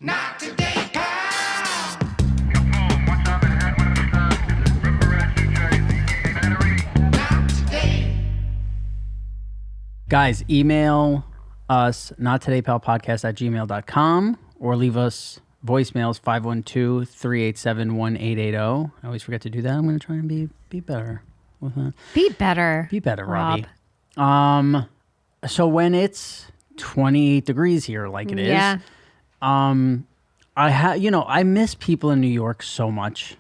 Not today, pal. Not today. Guys, email us nottodaypalpodcast@gmail.com or leave us voicemails 512-387-1880. I always forget to do that. I'm going to try and be better with that. Be better. Be better, Rob. Robbie. So when it's 28 degrees here like it is, Yeah. I miss people in New York so much.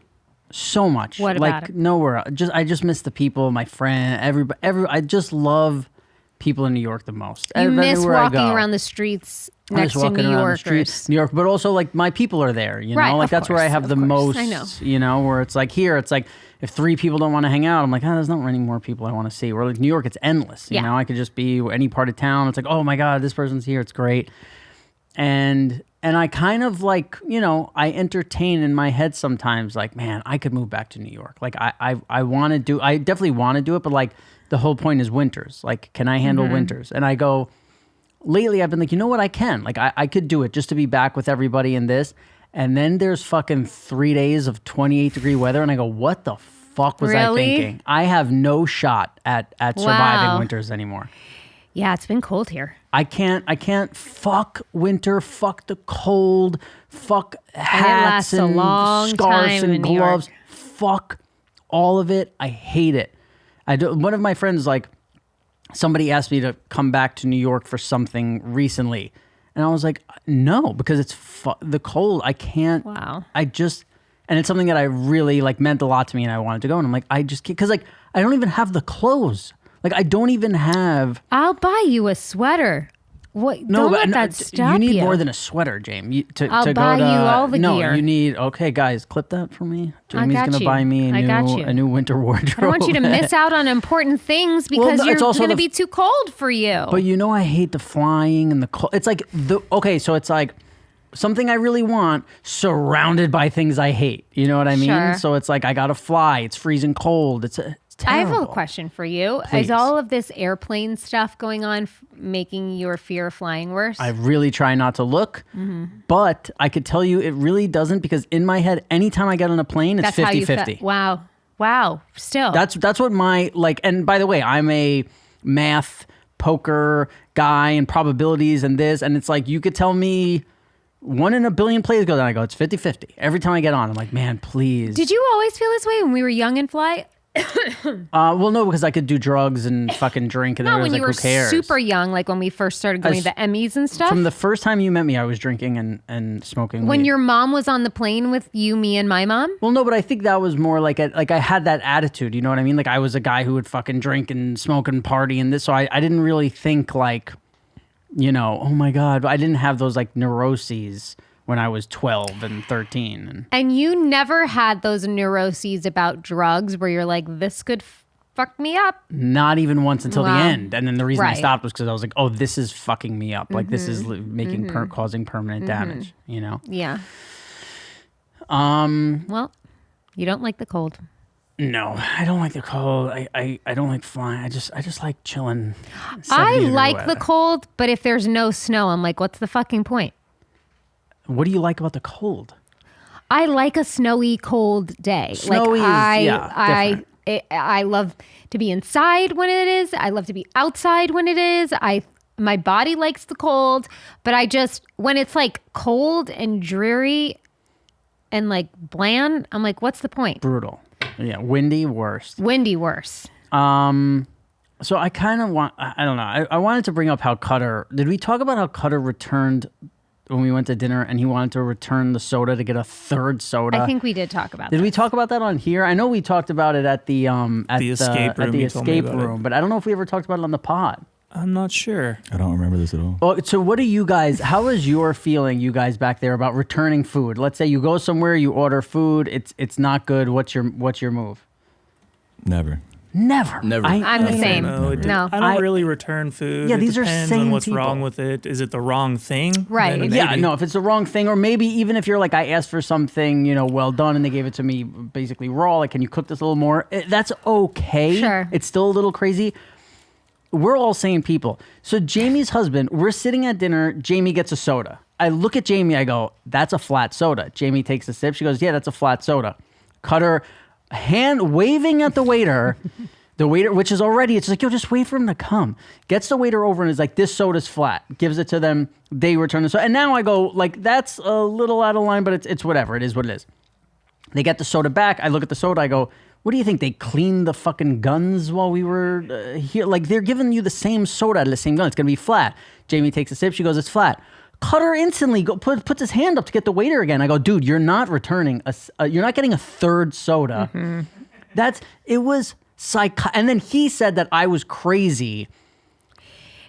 So much. What about it? Nowhere. I just miss the people, my friend, everybody. I just love people in New York the most. You miss Everywhere I walking go. around the streets I next just to walking New around the Yorkers. streets, New York, but also like my people are there, you know, Right, like of that's where I course, have of the course. most, I know. you know, where it's like here, it's like if 3 people don't want to hang out, I'm like, there's not any more people I want to see. Where like New York, it's endless, you Yeah. know, I could just be any part of town. It's like, oh my God, this person's here. It's great. And I kind of like, you know, I entertain in my head sometimes like, man, I could move back to New York. Like I definitely want to do it, but like the whole point is winters. Like, can I handle winters? And I go, lately I've been like, you know what, I can. Like I could do it just to be back with everybody in this. And then there's fucking 3 days of 28-degree weather. And I go, what the fuck was I Really? thinking? I have no shot at surviving Wow. winters anymore. Yeah, it's been cold here. I can't fuck winter, fuck the cold, fuck hats lasts a and long scarves time and in New York. gloves. Fuck all of it. I hate it. One of my friends, like, somebody asked me to come back to New York for something recently. And I was like, no, because it's the cold. I can't. Wow. And it's something that I really, like, meant a lot to me and I wanted to go. And I'm like, I just can't, because, like, I don't even have the clothes. Like, I don't even have. I'll buy you a sweater. What? No, Don't but let that stop you you. need more than a sweater, Jamie. I'll to buy go to, you all the no, gear. you need. Okay, guys, clip that for me. Jamie's got gonna you. buy me I got you. a new winter wardrobe. I don't want you to miss out on important things because no, you're it's also going to the- be too cold for you. But you know, I hate the flying and the cold. It's like so it's like something I really want, surrounded by things I hate. You know what I mean? Sure. So it's like I gotta fly. It's freezing cold. It's I have terrible. a question for you. Please. Is all of this airplane stuff going on making your fear of flying worse? I really try not to look, but I could tell you it really doesn't, because in my head, anytime I get on a plane, it's That's how you 50-50. Wow. Still. That's what my, like, and by the way, I'm a math poker guy and probabilities and this, and it's like, you could tell me 1 in a billion plays go down, I go, it's 50-50. Every time I get on, I'm like, man, please. Did you always feel this way when we were young and fly? Well, no, because I could do drugs and fucking drink, and Not everyone's when you like, were who cares? super young, like when we first started going to the Emmys and stuff. From the first time you met me, I was drinking and smoking When weed. your mom was on the plane with you, me, and my mom? Well, no, but I think that was more like I had that attitude, you know what I mean? Like I was a guy who would fucking drink and smoke and party and this, so I didn't really think like, you know, oh my God, I didn't have those like neuroses when I was 12 and 13. And you never had those neuroses about drugs where you're like, this could fuck me up. Not even once until the Wow. end. And then the reason I Right. stopped was because I was like, oh, this is fucking me up. Like this is causing permanent damage, you know? Yeah. Well, you don't like the cold. No, I don't like the cold. I don't like flying. I just like chilling. I 70-degree like weather. the cold, but if there's no snow, I'm like, what's the fucking point? What do you like about the cold? I like a snowy, cold day. Snowy is- different. I love to be inside when it is. I love to be outside when it is. My body likes the cold, but when it's like cold and dreary and like bland, I'm like, what's the point? Brutal. Yeah, windy, worst. Windy, worse. So I kind of want, I don't know. I wanted to bring up how Cutter, did we talk about how Cutter returned when we went to dinner and he wanted to return the soda to get a third soda? I think we did talk about Did that. we talk about that on here? I know we talked about it at the escape room. You told me escape about it. room, but I don't know if we ever talked about it on the pod. I'm not sure. I don't remember this at all. Well, so what do you guys, how is your feeling, you guys back there, about returning food? Let's say you go somewhere, you order food, it's not good. What's your move? Never. Never. I'm the same. No, No. I don't really return food. Yeah, It these are depends sane on what's people. wrong with it. Is it the wrong thing? Right, Then exactly. Yeah, maybe. no, if it's the wrong thing, or maybe even if you're like, I asked for something, you know, well done, and they gave it to me basically raw, like, can you cook this a little more? That's okay. Sure. It's still a little crazy. We're all sane people. So Jamie's husband, we're sitting at dinner, Jamie gets a soda. I look at Jamie, I go, that's a flat soda. Jamie takes a sip. She goes, yeah, that's a flat soda. Cutter, hand waving at the waiter. The waiter, which is already, it's like, yo, just wait for him to come. Gets the waiter over and is like, this soda's flat. Gives it to them. They return the soda. And now I go, like, that's a little out of line, but it's whatever. It is what it is. They get the soda back. I look at the soda. I go, what do you think? They cleaned the fucking guns while we were here? Like, they're giving you the same soda out of the same gun. It's going to be flat. Jamie takes a sip. She goes, it's flat. Cutter instantly puts his hand up to get the waiter again. I go, dude, you're not returning. You're not getting a third soda. It was and then he said that I was crazy.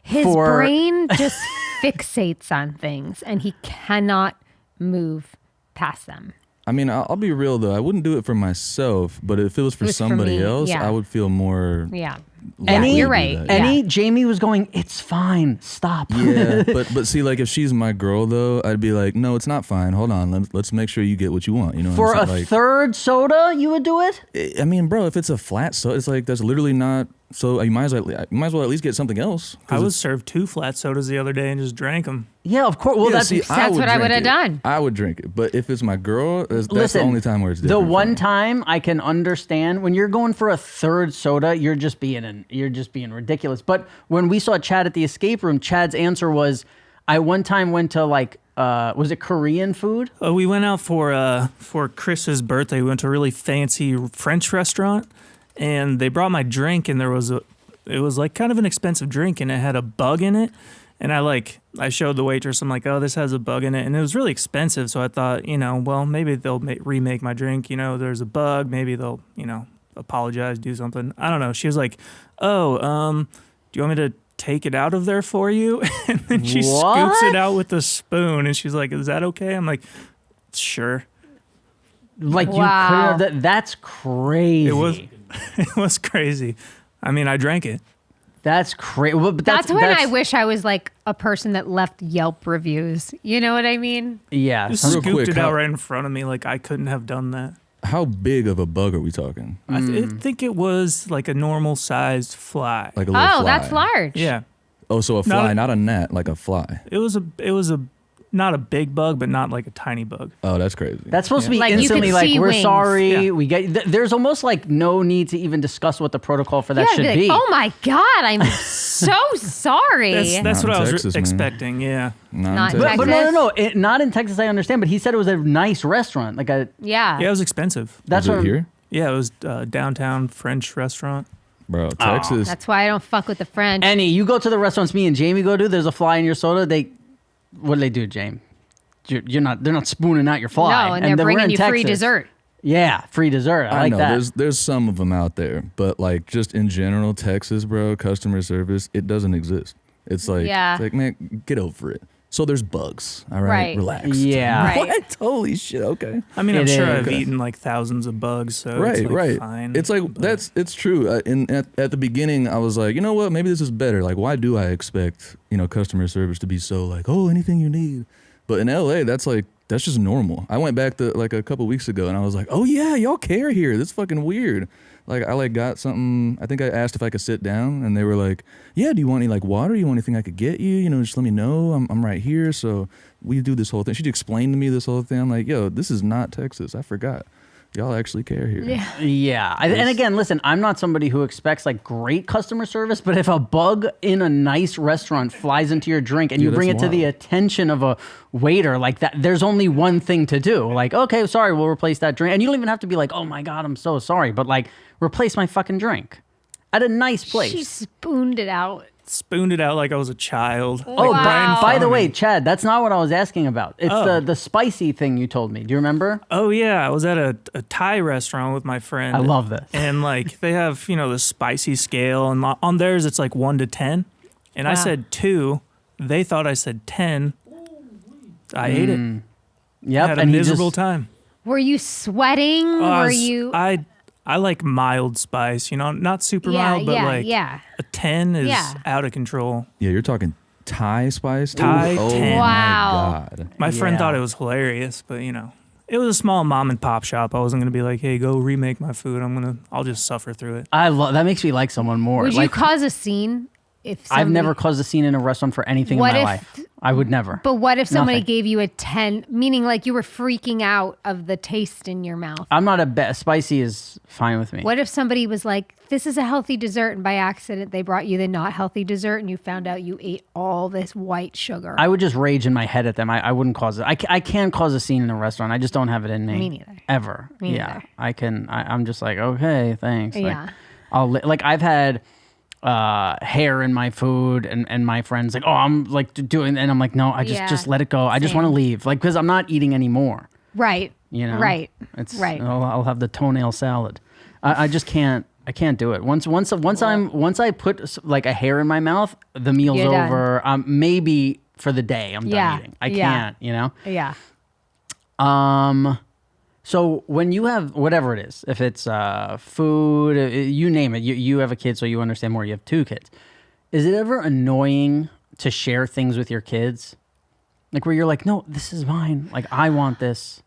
His brain just fixates on things and he cannot move past them. I mean, I'll be real though. I wouldn't do it for myself, but if it was for somebody else, I would feel more. Yeah. You're right. Jamie was going, it's fine. Stop. Yeah, but see, like if she's my girl though, I'd be like, no, it's not fine. Hold on, let's make sure you get what you want. You know, for a third soda, you would do it? I mean, bro, if it's a flat soda, it's like that's literally not. So you might as well at least get something else. I was served 2 flat sodas the other day and just drank them. Yeah, of course. Well, that's what I would have done. I would drink it, but if it's my girl, that's the only time where it's different. The one time I can understand when you're going for a third soda, you're just being ridiculous. But when we saw Chad at the escape room, Chad's answer was, I one time went to like, was it Korean food? We went out for Chris's birthday. We went to a really fancy French restaurant. And they brought my drink, and it was like kind of an expensive drink, and it had a bug in it. And I showed the waitress, I'm like, oh, this has a bug in it. And it was really expensive. So I thought, well, maybe they'll remake my drink. There's a bug. Maybe they'll, apologize, do something. I don't know. She was like, oh, do you want me to take it out of there for you? And then she scoops it out with a spoon, and she's like, is that okay? I'm like, sure. Like you could have, that's crazy. It was crazy. I mean, I drank it. That's crazy. But that's when I wish I was like a person that left Yelp reviews. You know what I mean? Yeah. Just scooped it out right in front of me like I couldn't have done that. How big of a bug are we talking? I think it was like a normal sized fly. Like a little fly. That's large. Yeah. Oh, so a fly, not a gnat, like a fly. It was a not a big bug, but not like a tiny bug. Oh, that's crazy. That's supposed to be like instantly like, we're wings. sorry. Yeah. We get. There's almost like no need to even discuss what the protocol for that should be. Oh my God, I'm so sorry. That's what I was Texas, expecting. Yeah. Not in But Texas. no. Not in Texas. I understand. But he said it was a nice restaurant. Like a. Yeah. Yeah, it was expensive. That's was what it here? Yeah, it was downtown French restaurant. Bro, Texas. That's why I don't fuck with the French. Annie, you go to the restaurants me and Jamie go to. There's a fly in your soda. What do they do, James? They're not spooning out your fly. No, and they're bringing you free dessert. Yeah, free dessert. I like know, that. There's some of them out there, but like just in general, Texas, bro, customer service, it doesn't exist. It's like, man, get over it. So there's bugs. All right, relax. Yeah. Right. What? Holy shit. Okay. I mean, I'm sure I've Okay. eaten like thousands of bugs, so Right, it's like right. fine. It's like it's true. At the beginning, I was like, you know what? Maybe this is better. Like, why do I expect customer service to be so like, oh, anything you need? But in LA, that's just normal. I went back to like a couple weeks ago, and I was like, oh yeah, y'all care here. That's fucking weird. Like I got something. I think I asked if I could sit down, and they were like, yeah, do you want any like water? You want anything I could get you? Just let me know. I'm right here. So we do this whole thing. She explained to me this whole thing. I'm like, yo, this is not Texas. I forgot. Y'all actually care here. Yeah. And again, listen, I'm not somebody who expects like great customer service, but if a bug in a nice restaurant flies into your drink and you bring it to the attention of a waiter like that, there's only one thing to do. Like, okay, sorry, we'll replace that drink. And you don't even have to be like, oh my God, I'm so sorry. But like, replace my fucking drink at a nice place. She spooned it out. Spooned it out like I was a child. Oh, Wow. by the way, Chad, that's not what I was asking about. It's the spicy thing you told me. Do you remember? Oh yeah, I was at a Thai restaurant with my friend. I love this. And like they have the spicy scale, and on theirs it's like 1 to 10, and I said 2. They thought I said 10. I ate it. Yep. Had a miserable time. Were you sweating? Were you? I like mild spice, not super mild, but a 10 is out of control. Yeah, you're talking Thai spice? Thai Oh 10. Wow. my God. My friend thought it was hilarious, but it was a small mom and pop shop. I wasn't gonna be like, hey, go remake my food. I'll just suffer through it. I love that. Makes me like someone more. Would like, you cause a scene if I've somebody, never caused a scene in a restaurant for anything in What my if- life. I would never. But what if somebody Nothing. gave you a 10, meaning like you were freaking out of the taste in your mouth? I'm not spicy is fine with me. What if somebody was like, this is a healthy dessert, and by accident they brought you the not healthy dessert and you found out you ate all this white sugar? I would just rage in my head at them. I wouldn't cause it. I can cause a scene in a restaurant. I just don't have it in me. Me neither. Ever. Me yeah. neither. I can. I'm just like, okay, thanks. Like, Yeah. like I've had hair in my food and my friends like, oh, I'm like doing, and I'm like, no, I Yeah. just let it go. I just Same. want to leave. Like, because I'm not eating anymore. Right. You know? Right. It's right. I'll have the toenail salad. I just can't. I can't do it. Once I put like a hair in my mouth, the meal's You're done. over. Maybe for the day I'm Yeah. done eating. I Yeah. can't. You know. Yeah. So when you have whatever it is, if it's food, you name it. You have a kid, so you understand more. You have 2 kids. Is it ever annoying to share things with your kids? Like where you're like, no, this is mine. Like I want this.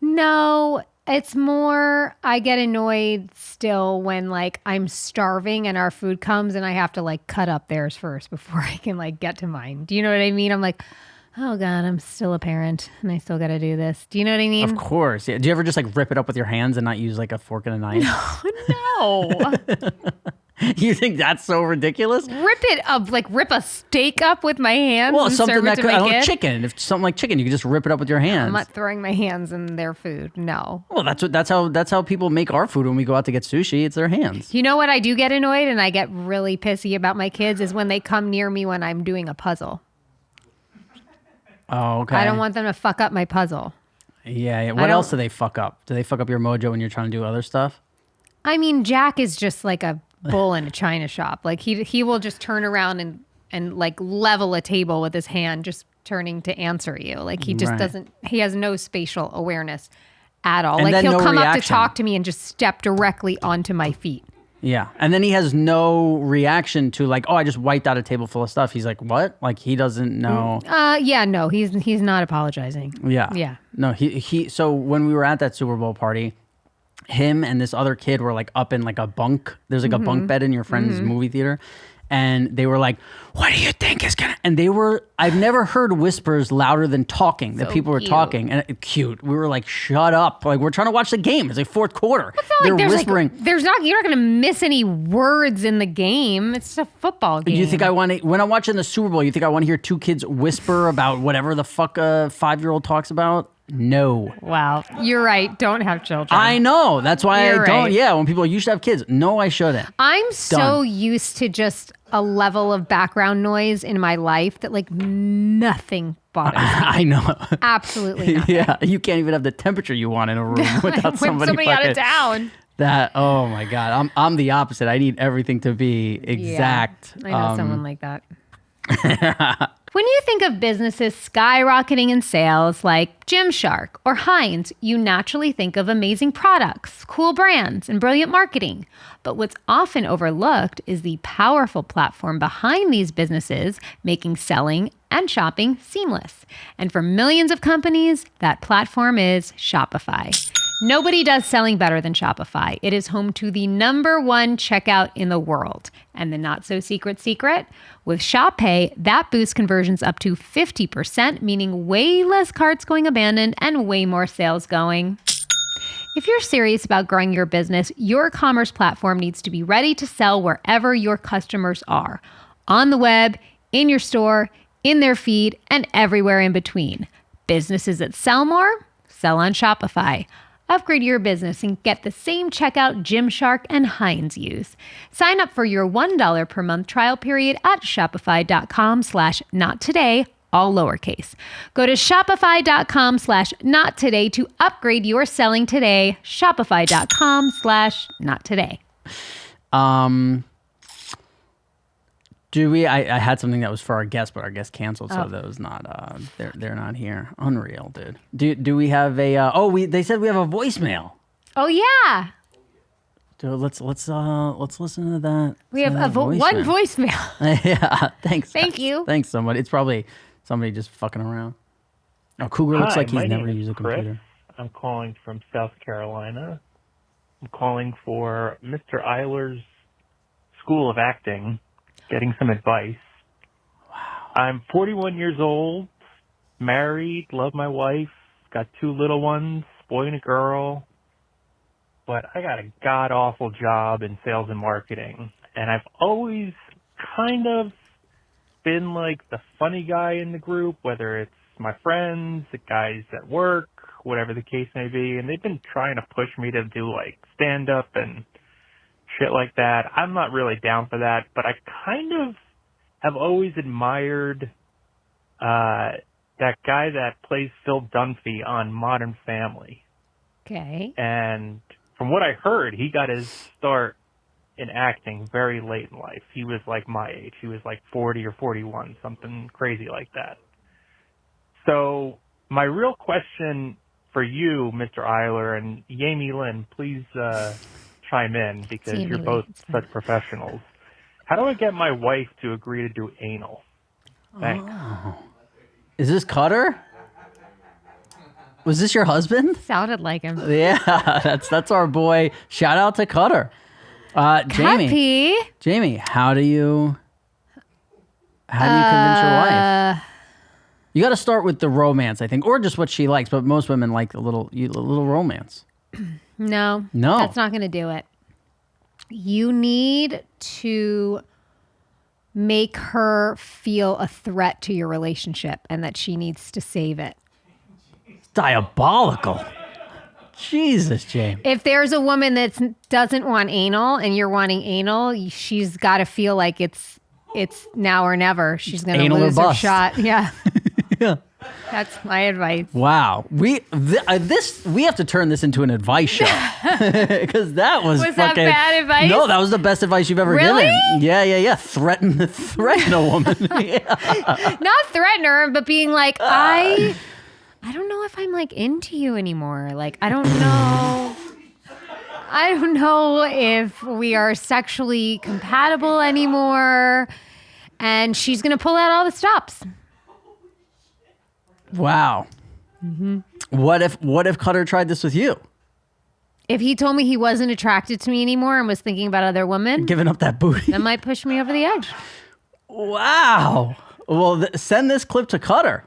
No, it's more I get annoyed still when like I'm starving and our food comes and I have to like cut up theirs first before I can like get to mine. Do you know what I mean? I'm like, oh God, I'm still a parent and I still got to do this. Do you know what I mean? Of course. Yeah. Do you ever just like rip it up with your hands and not use like a fork and a knife? No. You think that's so ridiculous? Rip it up, like rip a steak up with my hands Well, and something serve it that to could, I my don't know, kid? chicken. If something like chicken, you can just rip it up with your hands. I'm not throwing my hands in their food. No. Well, that's how people make our food when we go out to get sushi. It's their hands. You know what I do get annoyed and I get really pissy about my kids is when they come near me when I'm doing a puzzle. Oh, okay. I don't want them to fuck up my puzzle. Yeah. What else do they fuck up? Do they fuck up your mojo when you're trying to do other stuff? I mean, Jack is just like a bull in a china shop. Like he will just turn around and like level a table with his hand, just turning to answer you. Like he just Right. doesn't. He has no spatial awareness at all. And like then he'll no come up to reaction. talk to me and just step directly onto my feet. Yeah. And then he has no reaction to like, oh, I just wiped out a table full of stuff. He's like, what? Like he doesn't know. Yeah, no, he's not apologizing. Yeah. Yeah. No, he so when we were at that Super Bowl party, him and this other kid were like up in like a bunk. There's like a bunk bed in your friend's movie theater. And they were like, what do you think is gonna, and I've never heard whispers louder than talking, that So people were cute. talking. And cute. We were like, shut up. Like we're trying to watch the game. It's like fourth quarter. It's not They're like there's whispering. like you're not going to miss any words in the game. It's a football game. You think I want to, when I'm watching the Super Bowl, you think I want to hear 2 kids whisper about whatever the fuck a 5-year-old talks about? No. Wow, you're right. Don't have children. I know. That's why You're I don't. right. Yeah, when people, you should have kids. No, I shouldn't. I'm so Done. used to just a level of background noise in my life that like nothing bothers me. I know. Absolutely nothing. Yeah, you can't even have the temperature you want in a room without When somebody out fucking, of town. That. Oh my god, I'm the opposite. I need everything to be exact. Yeah, I know someone like that. When you think of businesses skyrocketing in sales like Gymshark or Heinz, you naturally think of amazing products, cool brands, and brilliant marketing. But what's often overlooked is the powerful platform behind these businesses, making selling and shopping seamless. And for millions of companies, that platform is Shopify. Nobody does selling better than Shopify. It is home to the #1 checkout in the world. And the not so secret, with Shop Pay, that boosts conversions up to 50%, meaning way less carts going abandoned and way more sales going. If you're serious about growing your business, your commerce platform needs to be ready to sell wherever your customers are. On the web, in your store, in their feed, and everywhere in between. Businesses that sell more, sell on Shopify. Upgrade your business and get the same checkout Gymshark and Heinz use. Sign up for your $1 per month trial period at shopify.com/nottoday, all lowercase. Go to shopify.com/nottoday to upgrade your selling today. Shopify.com/nottoday. Do we? I had something that was for our guest, but our guest canceled, so that was not. They're not here. Unreal, dude. Do we have a? They said we have a voicemail. Oh yeah, Dude, let's listen to that. we have one voicemail. Yeah, thanks. Thank guys. you. Thanks, somebody. It's probably somebody just fucking around. Oh, Cougar looks Hi, like my he's never name used a is Chris. computer. I'm calling from South Carolina. I'm calling for Mr. Eiler's School of Acting. getting some advice. Wow. I'm 41 years old, married, love my wife, got 2 little ones, boy and a girl. But I got a god-awful job in sales and marketing. And I've always kind of been like the funny guy in the group, whether it's my friends, the guys at work, whatever the case may be. And they've been trying to push me to do like stand-up and shit like that. I'm not really down for that, but I kind of have always admired that guy that plays Phil Dunphy on Modern Family. Okay. And from what I heard, he got his start in acting very late in life. He was like my age. He was like 40 or 41, something crazy like that. So my real question for you, Mr. Eiler, and Jamie-Lynn, please chime in because you're both such professionals. How do I get my wife to agree to do anal? Thanks. Oh. Is this Cutter? Was this your husband? Sounded like him. Yeah, that's our boy. Shout out to Cutter. Jamie. Cuppy. Jamie, how do you convince your wife? You got to start with the romance, I think, or just what she likes. But most women like a little romance. No, No. that's not going to do it. You need to make her feel a threat to your relationship and that she needs to save it. Diabolical. Jesus, James. If there's a woman that doesn't want anal and you're wanting anal, she's got to feel like it's now or never. She's going to Anal or lose her bust. shot. Yeah. Yeah. That's my advice. Wow. We have to turn this into an advice show because that was Was fucking that bad advice? No, that was the best advice you've ever Really? given. Yeah. Threaten a woman. Yeah. Not threaten her, but being like, I don't know if I'm like into you anymore. Like, I don't know if we are sexually compatible anymore. And she's going to pull out all the stops. Wow. Mm-hmm. What if Cutter tried this with you? If he told me he wasn't attracted to me anymore and was thinking about other women, Giving up that booty. that might push me over the edge. Wow. Well, send this clip to Cutter.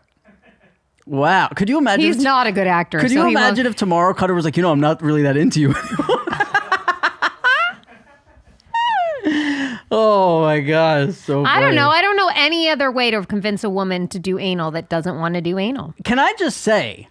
Wow. Could you imagine? He's not a good actor. Could so you he imagine won't- if tomorrow Cutter was like, I'm not really that into you anymore? Oh my God. It's so funny. I don't know. I don't know any other way to convince a woman to do anal that doesn't want to do anal. Can I just say,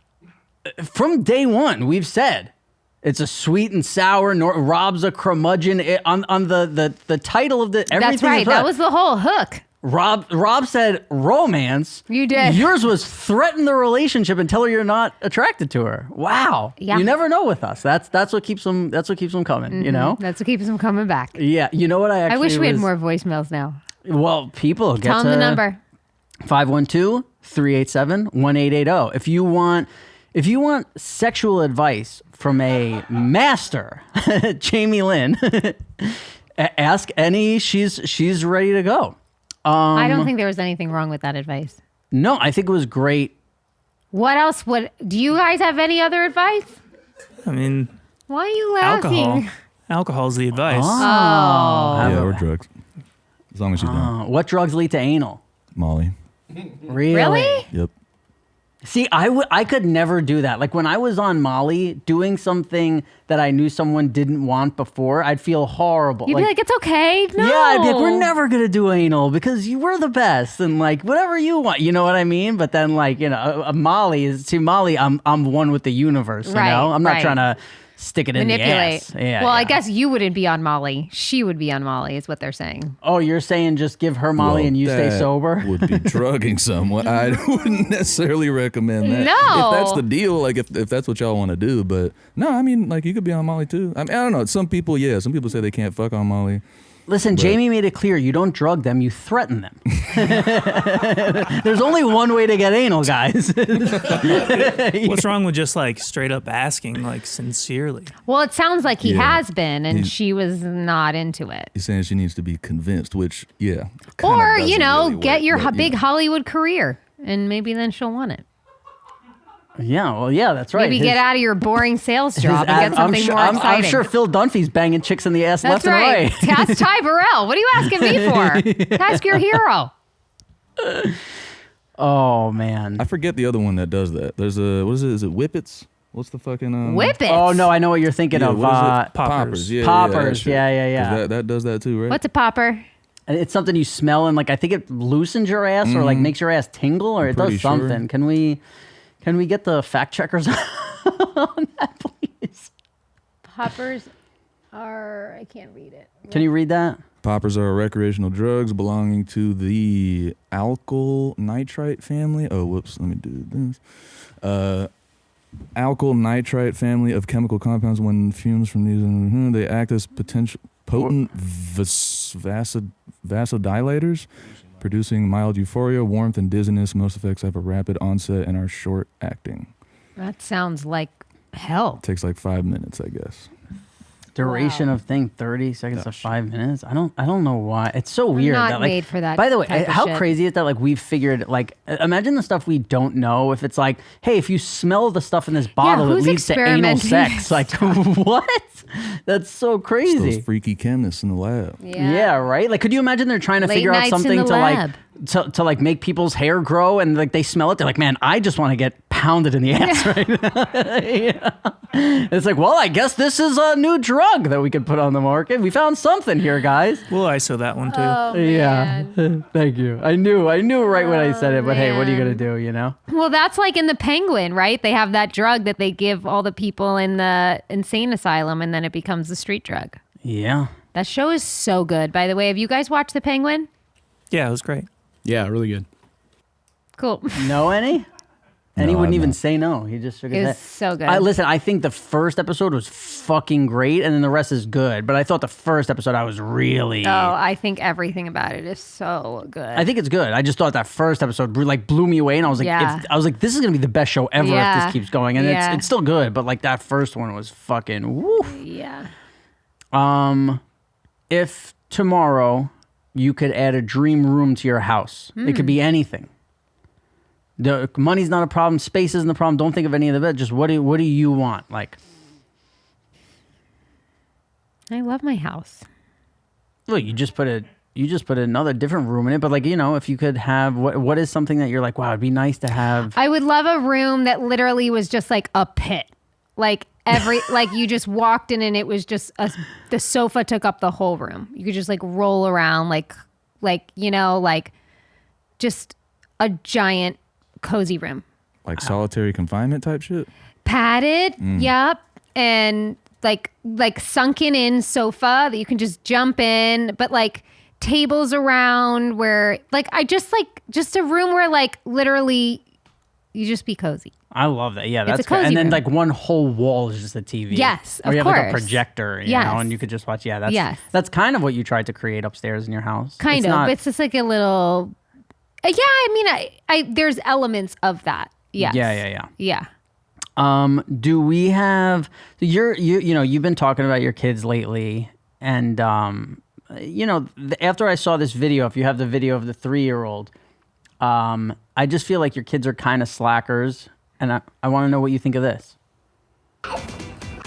from day one, we've said it's a sweet and sour. Rob's a curmudgeon. On the title of the everything. That's right. That was the whole hook. Rob said romance. You did. Yours was threaten the relationship and tell her you're not attracted to her. Wow. Yeah. You never know with us. That's what keeps them. That's what keeps them coming. You know. That's what keeps him coming back. Yeah. You know what I actually. I wish we had was- more voicemails now. Well, people get Tell to them the number. 512-387-1880. If you want sexual advice from a master, Jamie-Lynn, ask any. She's ready to go. I don't think there was anything wrong with that advice. No, I think it was great. What else do you guys have any other advice? I mean, Why are you laughing? alcohol. Alcohol's the advice. Yeah, or drugs. As long as you don't. What drugs lead to anal? Molly. Really? Yep. See, I could never do that. Like when I was on Molly, doing something that I knew someone didn't want before, I'd feel horrible. You'd be like, it's okay. No. Yeah, I'd be like, we're never gonna do anal because you were the best, and like whatever you want, you know what I mean? But then, like Molly, I'm one with the universe. Right, You know, I'm not right. trying to stick it Manipulate. in the ass. Yeah. Well, I yeah. guess you wouldn't be on Molly. She would be on Molly, is what they're saying. Oh, you're saying just give her Molly Well, and you stay that sober? Would be drugging someone. I wouldn't necessarily recommend that. No. If that's the deal, like if that's what y'all want to do. But no, I mean, like you could be on Molly too. I mean, I don't know. Some people say they can't fuck on Molly. Listen, Jamie made it clear you don't drug them, you threaten them. There's only one way to get anal, guys. What's wrong with just like straight up asking, like sincerely? Well, it sounds like he Yeah. has been, and He's- she was not into it. He's saying she needs to be convinced, which kinda Or, doesn't you know, really get work, your but, big Hollywood career, and maybe then she'll want it. Yeah, well, yeah, that's right. Maybe get out of your boring sales job and ad- get something more I'm exciting. sure Phil Dunphy's banging chicks in the ass That's left right. and right. That's Ty Burrell. What are you asking me for? Ask your hero. Oh man. I forget the other one that does that. There's a what is it? Is it Whippets? What's the fucking Whippets. Oh no, I know what you're thinking Yeah, of. what is it? Poppers. Yeah, Poppers. that shit. Yeah. 'Cause That does that too, right? What's a popper? It's something you smell and like I think it loosens your ass or like makes your ass tingle or it does pretty sure. something. Can we get the fact checkers on that, please? Poppers are, I can't read it. Can you read that? Poppers are recreational drugs belonging to the alkyl nitrite family. Oh, whoops. Let me do this. Alkyl nitrite family of chemical compounds. When fumes from these, they act as potent vasodilators, producing mild euphoria, warmth, and dizziness. Most effects have a rapid onset and are short acting. That sounds like hell. Takes like 5 minutes, I guess. Duration of thing 30 seconds to 5 minutes. I don't know why. It's so weird. not that, like, made for that By the way, type of how shit. crazy is that? Like we've figured. Like imagine the stuff we don't know. If it's like, hey, if you smell the stuff in this bottle, it who's leads to anal experimenting sex. Like what? That's so It's crazy. those freaky chemists in the lab. Yeah, right. Like, could you imagine they're trying to Late figure out nights in something the to lab. to like make people's hair grow, and like they smell it, they're like, man, I just want to get pounded in the ass right now. Yeah. It's like, well, I guess this is a new drug that we could put on the market. We found something here, guys. We'll ISO that one too. Oh, Yeah, man. thank you. I knew right when I said it, but hey, what are you gonna man. do? You know? Well, that's like in the Penguin, right? They have that drug that they give all the people in the insane asylum, and then it becomes a street drug. Yeah. That show is so good. By the way, have you guys watched The Penguin? Yeah, it was great. Yeah, really good. Cool. Know any? And he No, wouldn't I'm even not. say no. He just shook his It head. was so good. Listen, I think the first episode was fucking great, and then the rest is good. But I thought the first episode I was really. Oh, I think everything about it is so good. I think it's good. I just thought that first episode like blew me away, and I was like, Yeah. this is gonna be the best show ever if Yeah. this keeps going. And Yeah. it's still good, but like that first one was fucking woo. yeah. If tomorrow you could add a dream room to your house, it could be anything. The money's not a problem, space isn't a problem. Don't think of any of it. Just what do you want? Like, I love my house. look, you just put another different room in it. But like, you know, if you could have what is something that you're like, wow, it'd be nice to have. I would love a room that literally was just like a pit. Like like you just walked in and it was just the sofa took up the whole room. You could just like roll around like you know, like just a giant cozy room. Like solitary confinement type shit. Padded, yep. And like sunken in sofa that you can just jump in, but like tables around where like I just a room where like literally you just be cozy. I love that. Yeah, It's a that's good. cozy And then room. like one whole wall is just a TV. Yes, or of you have like a course. projector, you Yes. know, and you could just watch. Yeah, that's Yes. that's kind of what you tried to create upstairs in your house. Kind It's of. not- It's just like a little. Yeah, I mean, I there's elements of that. Yes. Yeah. Yeah. Do we have you know you've been talking about your kids lately, and you know after I saw this video, if you have the video of the 3-year-old, I just feel like your kids are kind of slackers, and I want to know what you think of this.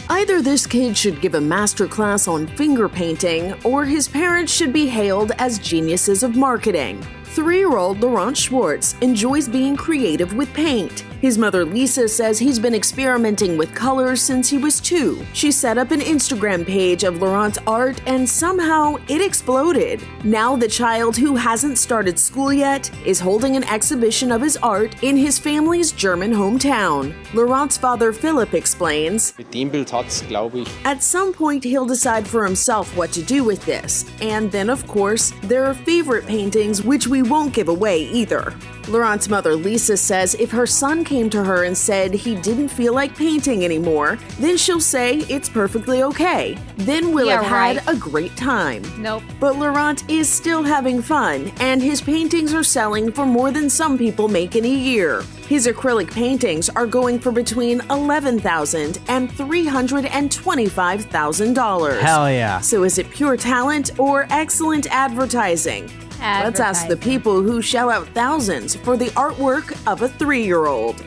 Either this kid should give a master class on finger painting, or his parents should be hailed as geniuses of marketing. 3-year-old Laurent Schwartz enjoys being creative with paint. His mother Lisa says he's been experimenting with colors since he was 2. She set up an Instagram page of Laurent's art and somehow it exploded. Now the child, who hasn't started school yet, is holding an exhibition of his art in his family's German hometown. Laurent's father Philip explains, Mit dem Bild hat's, glaube ich. at some point he'll decide for himself what to do with this. And then of course, there are favorite paintings which we won't give away either. Laurent's mother Lisa says if her son came to her and said he didn't feel like painting anymore, then she'll say it's perfectly okay. Then we'll Yeah, have had right. a great time. Nope. But Laurent is still having fun, and his paintings are selling for more than some people make in a year. His acrylic paintings are going for between $11,000 and $325,000. Hell yeah. So is it pure talent or excellent advertising? Let's ask the people who shell out thousands for the artwork of a 3-year-old.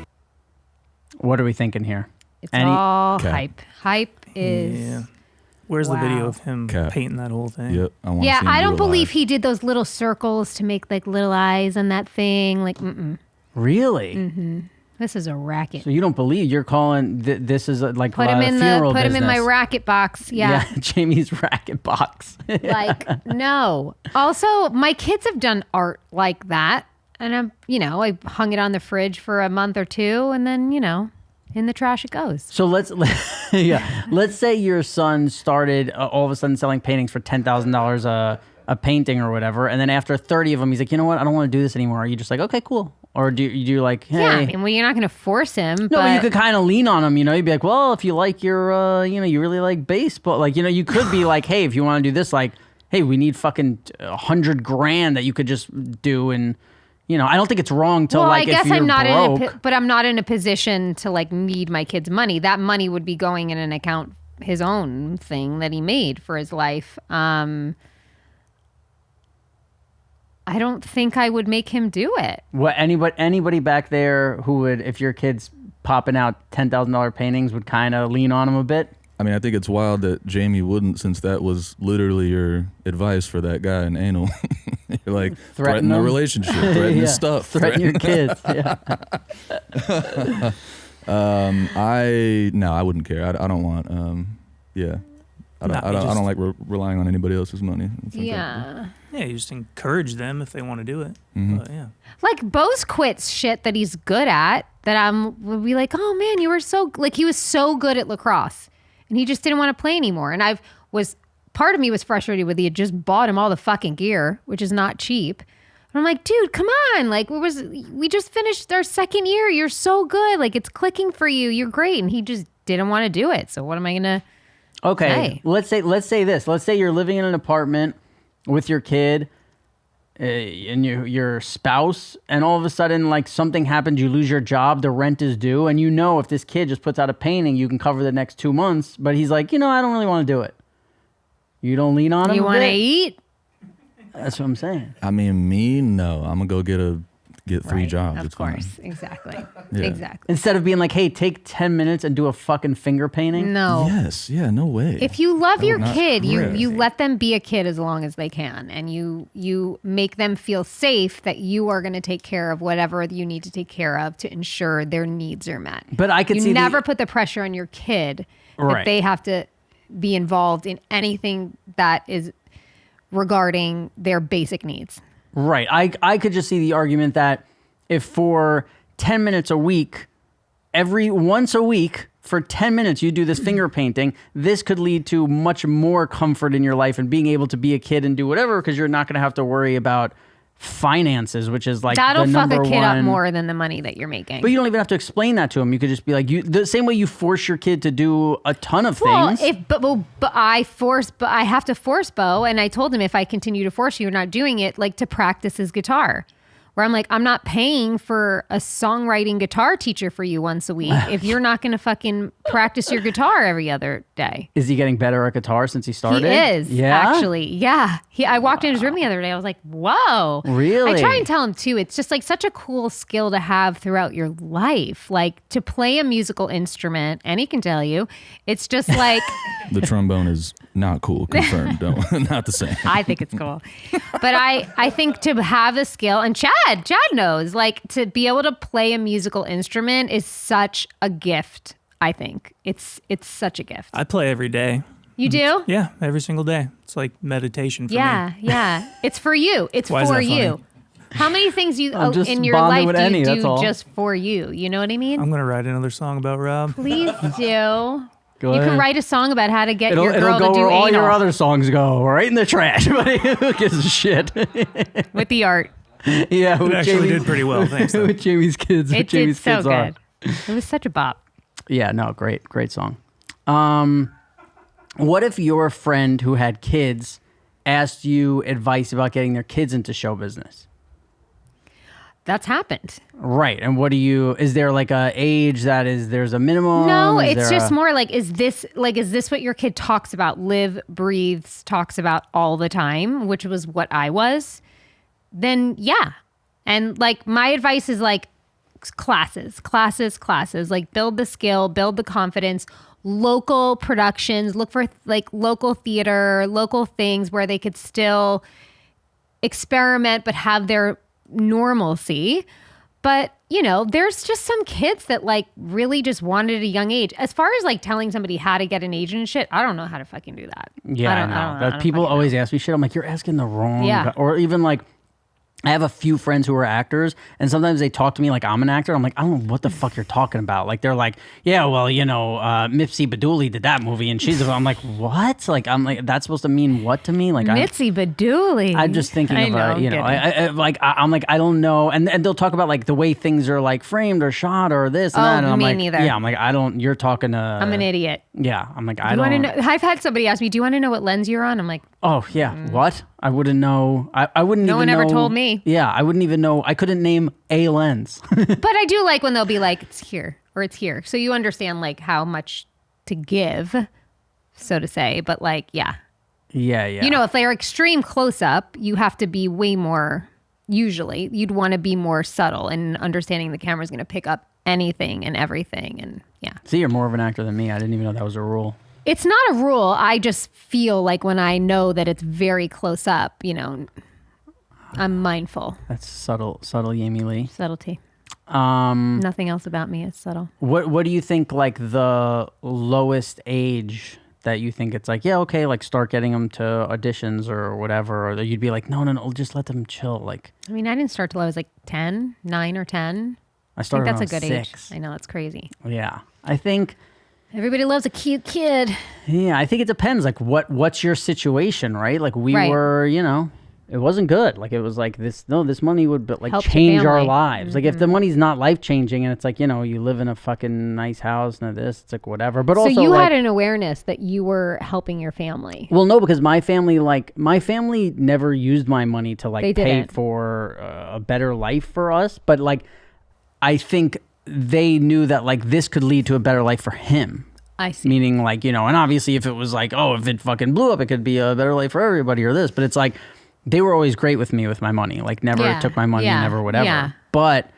What are we thinking here? It's all Cap. hype. Hype is. Yeah. Where's the video Wow. of him Cap. painting that whole thing? Yep. I want Yeah, see him I do don't it believe live. he did those little circles to make like little eyes on that thing. Like, Really? Mm-hmm. This is a racket. So you don't believe you're calling this is like Put him in funeral put him in my business. racket box. Yeah. Jamie's racket box. Like, no. Also, my kids have done art like that. And I hung it on the fridge for a month or two, and then, in the trash it goes. So let's say your son started all of a sudden selling paintings for $10,000 a painting or whatever, and then after 30 of them, he's like, you know what, I don't want to do this anymore. Are you just like, okay, cool? Or do you do like, hey? Yeah, I mean, well, you're not going to force him. No, but you could kind of lean on him, You'd be like, well, if you like your, you really like baseball, like, you could be like, hey, if you want to do this, like, hey, we need fucking $100,000 that you could just do, and I don't think it's wrong to I guess if you're I'm not broke. but I'm not in a position to like need my kid's money. That money would be going in an account, his own thing that he made for his life. I don't think I would make him do it. What anybody back there who would, if your kid's popping out $10,000 paintings, would kind of lean on him a bit? I mean, I think it's wild that Jamie wouldn't, since that was literally your advice for that guy in anal. You're like, threaten the them. relationship, threaten his stuff. Threaten your kids. Yeah. I wouldn't care. I don't want, I don't like relying on anybody else's money. It's like Yeah. Yeah, you just encourage them if they want to do it. Mm-hmm. But yeah. Like Bose quits shit that he's good at that would be like, oh man, you were he was so good at lacrosse and he just didn't want to play anymore. And part of me was frustrated with he had just bought him all the fucking gear, which is not cheap. And I'm like, dude, come on. Like we just finished our second year. You're so good. Like it's clicking for you. You're great. And he just didn't want to do it. So what am I going to Okay. say? Let's say this. Let's say you're living in an apartment with your kid and your spouse, and all of a sudden, like, something happens, you lose your job, the rent is due, and if this kid just puts out a painting, you can cover the next 2 months, but he's like, I don't really want to do it. You don't lean on him. You want to eat? That's what I'm saying. I mean, me, no. I'm gonna go get 3 Right, jobs. Of It's fine. course. Exactly. Yeah. Exactly. Instead of being like, hey, take 10 minutes and do a fucking finger painting. No. Yes. Yeah. No way. If you love your not kid, you crazy. let them be a kid as long as they can, and you make them feel safe that you are going to take care of whatever you need to take care of to ensure their needs are met. But I could you see never put the pressure on your kid that Right. they have to be involved in anything that is regarding their basic needs. Right. I could just see the argument that if for 10 minutes a week, once a week, for 10 minutes you do this finger painting, this could lead to much more comfort in your life and being able to be a kid and do whatever, because you're not going to have to worry about finances, which is like That'll the fuck number a kid one. up more than the money that you're making. But you don't even have to explain that to him. You could just be like, the same way you force your kid to do a ton of things. But I have to force Bo, and I told him if I continue to force you, you're not doing it, like to practice his guitar. Where I'm like, I'm not paying for a songwriting guitar teacher for you once a week if you're not going to fucking practice your guitar every other day. Is he getting better at guitar since he started? He is, Yeah? actually. Yeah. I walked in his room the other day. I was like, whoa. Really? I try and tell him, too, it's just like such a cool skill to have throughout your life. Like to play a musical instrument, and he can tell you, it's just like... the trombone is not cool. Confirmed. Not the same. I think it's cool. But I think to have a skill, and Chad knows, like to be able to play a musical instrument is such a gift. I think it's such a gift. I play every day. You do? Yeah, every single day. It's like meditation for me. Yeah. It's for you. It's Why is for that you. funny? How many things I'm just in your bonding life with do Annie, you that's do all. just for you? You know what I mean? I'm going to write another song about Rob. Please do. Go You ahead. can write a song about how to get It'll your girl go to do where all anal your other songs go, right in the trash. But who gives a shit? with the art. Yeah, It actually did pretty well. Thanks. though. with Jamie's kids. It with Jamie's did so kids are. good. It was such a bop. Yeah, no, great song. What if your friend who had kids asked you advice about getting their kids into show business? That's happened. Right, and is there like a age there's a minimum? No, Is it's there just more like, is this what your kid talks about, breathes, talks about all the time, which was what I was, then yeah. And like my advice is like, classes, like build the skill, build the confidence, local productions, look for like local theater, local things where they could still experiment but have their normalcy. But, you know, there's just some kids that like really just wanted at a young age. As far as like telling somebody how to get an agent and shit, I don't know how to fucking do that. Yeah, I know. That people always ask me shit. I'm like, you're asking the wrong guy. Or even like, I have a few friends who are actors, and sometimes they talk to me like I'm an actor. I'm like, I don't know what the fuck you're talking about. Like, they're like, yeah, well, you know, Mitzi Baduli did that movie, and she's. I'm like, what? Like, I'm like, that's supposed to mean what to me? Like, Mitzi Baduli. I'm just thinking of I'm like, I don't know. And they'll talk about like the way things are like framed or shot or this and that. And I'm me like, neither. yeah, I'm like, I don't. You're talking to. I'm an idiot. Yeah, I'm like, I You don't. want to know? I've had somebody ask me, "Do you want to know what lens you're on?" I'm like, Oh yeah, what? I wouldn't know. I wouldn't. No even one ever know- told me. Yeah, I wouldn't even know. I couldn't name a lens. but I do like when they'll be like, "It's here" or "It's here," so you understand like how much to give, so to say. But like, yeah, yeah. you know, if they're extreme close up, you have to be way more. Usually, you'd want to be more subtle and understanding the camera's going to pick up anything and everything, and yeah. See, you're more of an actor than me. I didn't even know that was a rule. It's not a rule. I just feel like when I know that it's very close up, you know, I'm mindful. That's subtle, Jamie-Lynn. Subtlety. Nothing else about me is subtle. What do you think? Like the lowest age that you think it's like, yeah, okay, like start getting them to auditions or whatever, or that you'd be like, no, just let them chill. Like, I mean, I didn't start till I was like 9 or 10. I started. I think that's when a I good was 6. age. I know, it's crazy. Yeah, I think. Everybody loves a cute kid. Yeah, I think it depends. Like, what's your situation, right? Like, we Right. were, you know, it wasn't good. Like, it was like this. No, this money would like Help your change our family. lives. Like, if the money's not life changing, and it's like, you know, you live in a fucking nice house and this, it's like whatever. But So also, you like, had an awareness that you were helping your family. well, no, because my family never used my money to They like pay didn't. for a better life for us. But like, I think they knew that like this could lead to a better life for him. I see. Meaning like, you know, and obviously if it was like, oh, if it fucking blew up, it could be a better life for everybody or this. But it's like, they were always great with me with my money. Like never Yeah, took my money, yeah, never whatever. yeah. But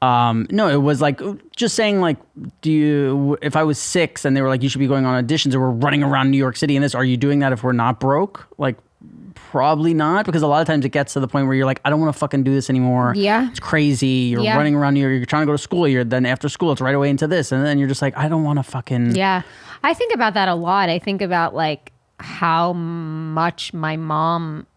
no, it was like just saying like, if I was 6 and they were like, you should be going on auditions, or we're running around New York City and this, are you doing that if we're not broke? Like probably not, because a lot of times it gets to the point where you're like, I don't want to fucking do this anymore. Yeah. It's crazy. You're Yeah. running around New York, you're trying to go to school, then after school, it's right away into this. And then you're just like, I don't want to fucking. Yeah. I think about that a lot. I think about like how much my mom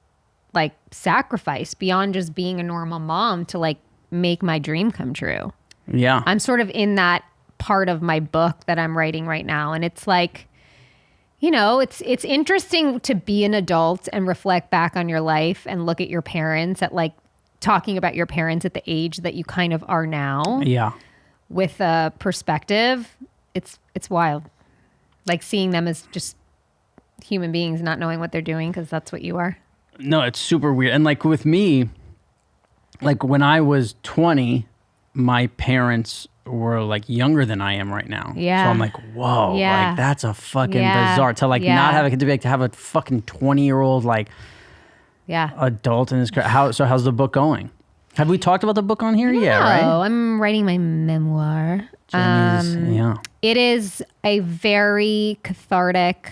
like sacrificed beyond just being a normal mom to like make my dream come true. Yeah. I'm sort of in that part of my book that I'm writing right now. And it's like, you know, it's interesting to be an adult and reflect back on your life and look at your parents at like talking about your parents at the age that you kind of are now Yeah. with a perspective. It's wild. Like seeing them as just human beings, not knowing what they're doing, because that's what you are. No, it's super weird. And like with me, like when I was 20, my parents were like younger than I am right now. Yeah. So I'm like, whoa, Yeah. like that's a fucking Yeah. bizarre to like Yeah. not have a kid, to be like to have a fucking 20-year-old like Yeah. adult in his how's the book going? Have we talked about the book on here? Yeah, Oh, right? I'm writing my memoir. Yeah. It is a very cathartic,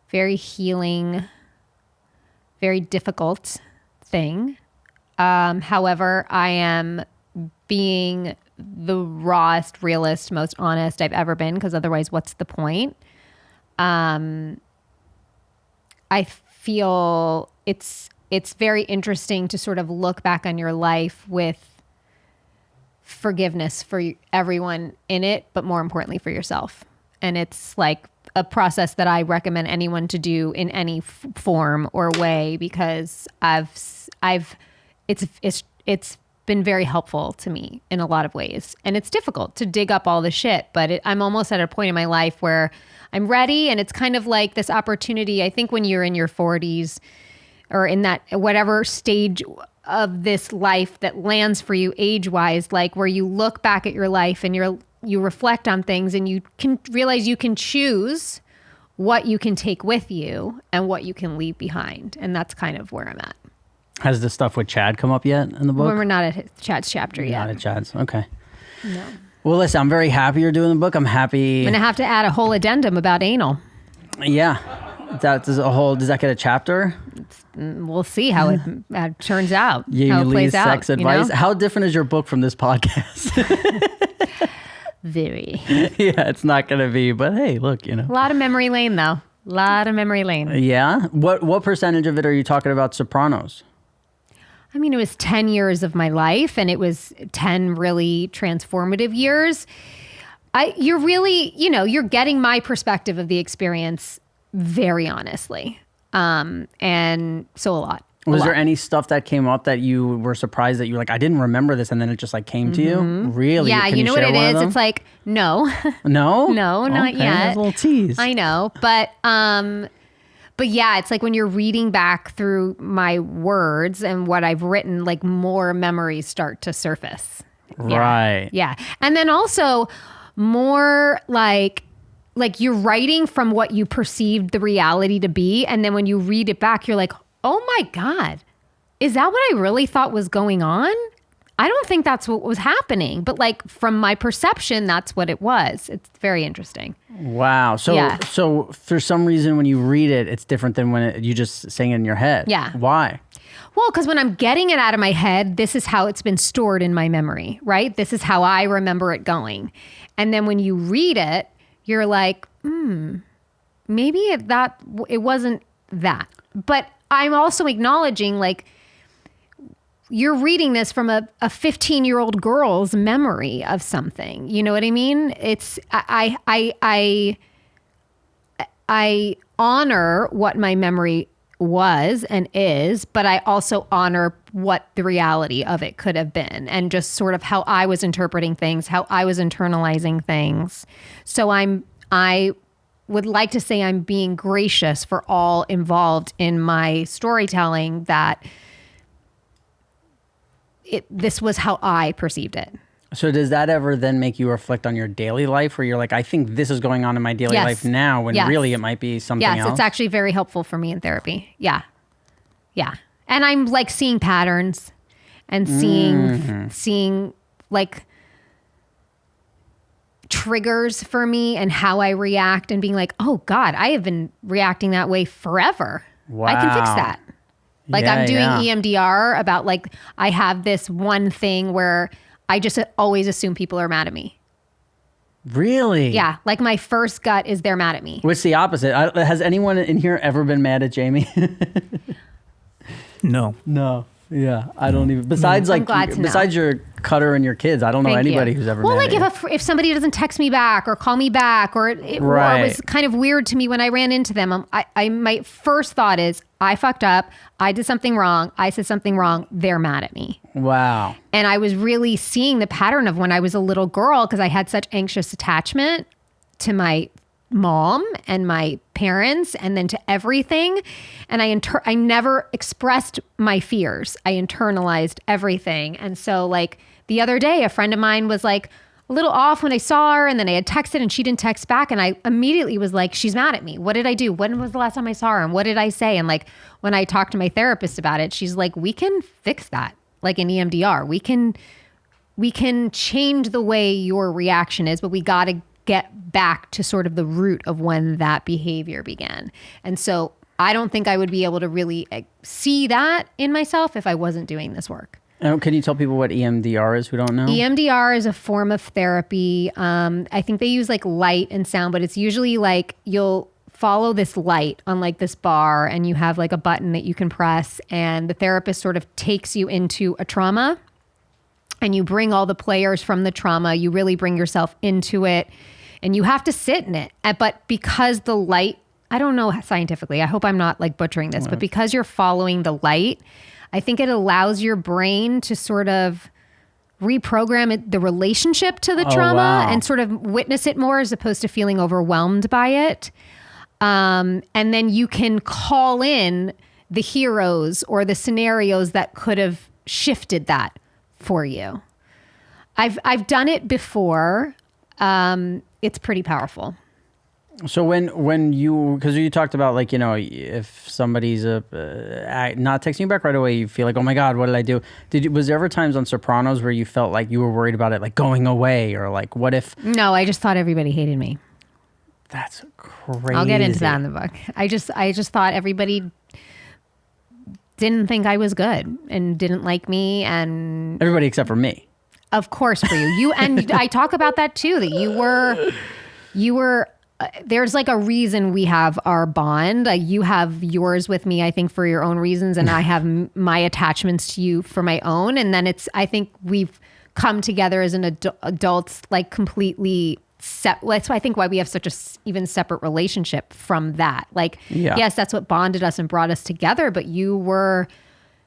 very healing, very difficult thing. However, I am being the rawest, realest, most honest I've ever been, because otherwise, what's the point? I feel it's very interesting to sort of look back on your life with forgiveness for everyone in it, but more importantly for yourself. And it's like a process that I recommend anyone to do in any form or way, because it's been very helpful to me in a lot of ways. And it's difficult to dig up all the shit, but I'm almost at a point in my life where I'm ready, and it's kind of like this opportunity. I think when you're in your 40s or in that whatever stage of this life that lands for you age-wise, like where you look back at your life and you reflect on things, and you can realize you can choose what you can take with you and what you can leave behind. And that's kind of where I'm at. Has the stuff with Chad come up yet in the book? When we're not at Chad's chapter yet. Not at Chad's. Okay. No. Well, listen, I'm very happy you're doing the book. I'm happy. I'm gonna have to add a whole addendum about anal. Yeah. Does that get a chapter? We'll see how it turns out. How it Jamie-Lynn's plays out. sex advice. You know? How different is your book from this podcast? Very. Yeah, it's not going to be, but hey, look, A lot of memory lane though. A lot of memory lane. Yeah. What percentage of it are you talking about Sopranos? I mean, it was 10 years of my life, and it was 10 really transformative years. You're really, you're getting my perspective of the experience very honestly. And so a lot. Was there any stuff that came up that you were surprised that you were like, I didn't remember this, and then it just like came to you? Really? Yeah, Can you know what share it one of is? them? It's like, no. No? No, not Okay, yet. that's a little tease. I know, but yeah, it's like when you're reading back through my words and what I've written, like more memories start to surface. Yeah. Right. Yeah. And then also more like you're writing from what you perceived the reality to be. And then when you read it back, you're like, oh my God, is that what I really thought was going on? I don't think that's what was happening. But like from my perception, that's what it was. It's very interesting. Wow. So Yeah. so for some reason when you read it, it's different than when you just saying it in your head. Yeah. Why? Well, because when I'm getting it out of my head, this is how it's been stored in my memory, right? This is how I remember it going. And then when you read it, you're like, maybe it wasn't that. But I'm also acknowledging like you're reading this from a 15-year-old girl's memory of something. You know what I mean? It's I honor what my memory was and is, but I also honor what the reality of it could have been and just sort of how I was interpreting things, how I was internalizing things. So I would like to say I'm being gracious for all involved in my storytelling that this was how I perceived it. So does that ever then make you reflect on your daily life where you're like, I think this is going on in my daily Yes. life now when Yes. really it might be something Yes, else? it's actually very helpful for me in therapy. Yeah. Yeah. And I'm like seeing patterns and seeing like triggers for me and how I react and being like, oh God, I have been reacting that way forever. I can fix Wow. that. Like Yeah, I'm doing yeah. EMDR about like, I have this one thing where I just always assume people are mad at me. Really? Yeah. Like my first gut is they're mad at me. What's the opposite? Has anyone in here ever been mad at Jamie? No. No. Yeah, I don't even. Besides, like, glad to know. besides your cutter and your kids, I don't know Thank anybody you. who's ever. Well, mad like at you. if somebody doesn't text me back or call me back, or it was kind of weird to me when I ran into them. My first thought is I fucked up. I did something wrong. I said something wrong. They're mad at me. Wow. And I was really seeing the pattern of when I was a little girl because I had such anxious attachment to my mom and my parents and then to everything. And I never expressed my fears. I internalized everything. And so like the other day, a friend of mine was like a little off when I saw her and then I had texted and she didn't text back. And I immediately was like, she's mad at me. What did I do? When was the last time I saw her? And what did I say? And like when I talked to my therapist about it, she's like, we can fix that. Like in EMDR, we can change the way your reaction is, but we got to get back to sort of the root of when that behavior began. And so I don't think I would be able to really see that in myself if I wasn't doing this work. Can you tell people what EMDR is who don't know? EMDR is a form of therapy. I think they use like light and sound, but it's usually like you'll follow this light on like this bar and you have like a button that you can press and the therapist sort of takes you into a trauma and you bring all the players from the trauma. You really bring yourself into it and you have to sit in it. But because the light, I don't know scientifically, I hope I'm not like butchering this, but because you're following the light, I think it allows your brain to sort of reprogram the relationship to the trauma wow. and sort of witness it more as opposed to feeling overwhelmed by it. And then you can call in the heroes or the scenarios that could have shifted that for you. I've done it before. It's pretty powerful. So when you, because you talked about like, if somebody's not texting you back right away, you feel like, oh my God, what did I do? Was there ever times on Sopranos where you felt like you were worried about it like going away, or like what if? No, I just thought everybody hated me. That's crazy. I'll get into that in the book. I just thought everybody didn't think I was good and didn't like me, and Everybody except for me. of course for you. And I talk about that too, that you were there's like a reason we have our bond. You have yours with me, I think, for your own reasons, and I have my attachments to you for my own. And then I think we've come together as an adults, like completely that's why I think why we have such a even separate relationship from that. Like, yes, that's what bonded us and brought us together, but you were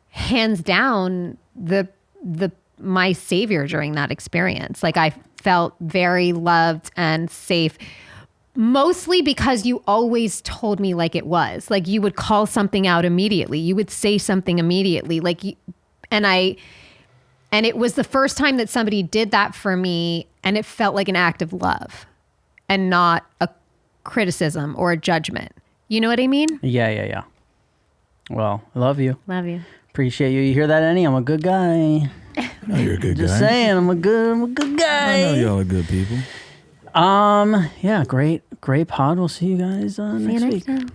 hands down my savior during that experience. Like, I felt very loved and safe, mostly because you always told me like it was. Like, you would call something out immediately. You would say something immediately. And it was the first time that somebody did that for me, and it felt like an act of love and not a criticism or a judgment. You know what I mean? Yeah. Well, I love you. Love you. Appreciate you. You hear that, Annie? I'm a good guy. I know you're a good Just guy. saying, I'm a good guy. I know y'all are good people. Yeah, great pod. We'll see you guys next week. time.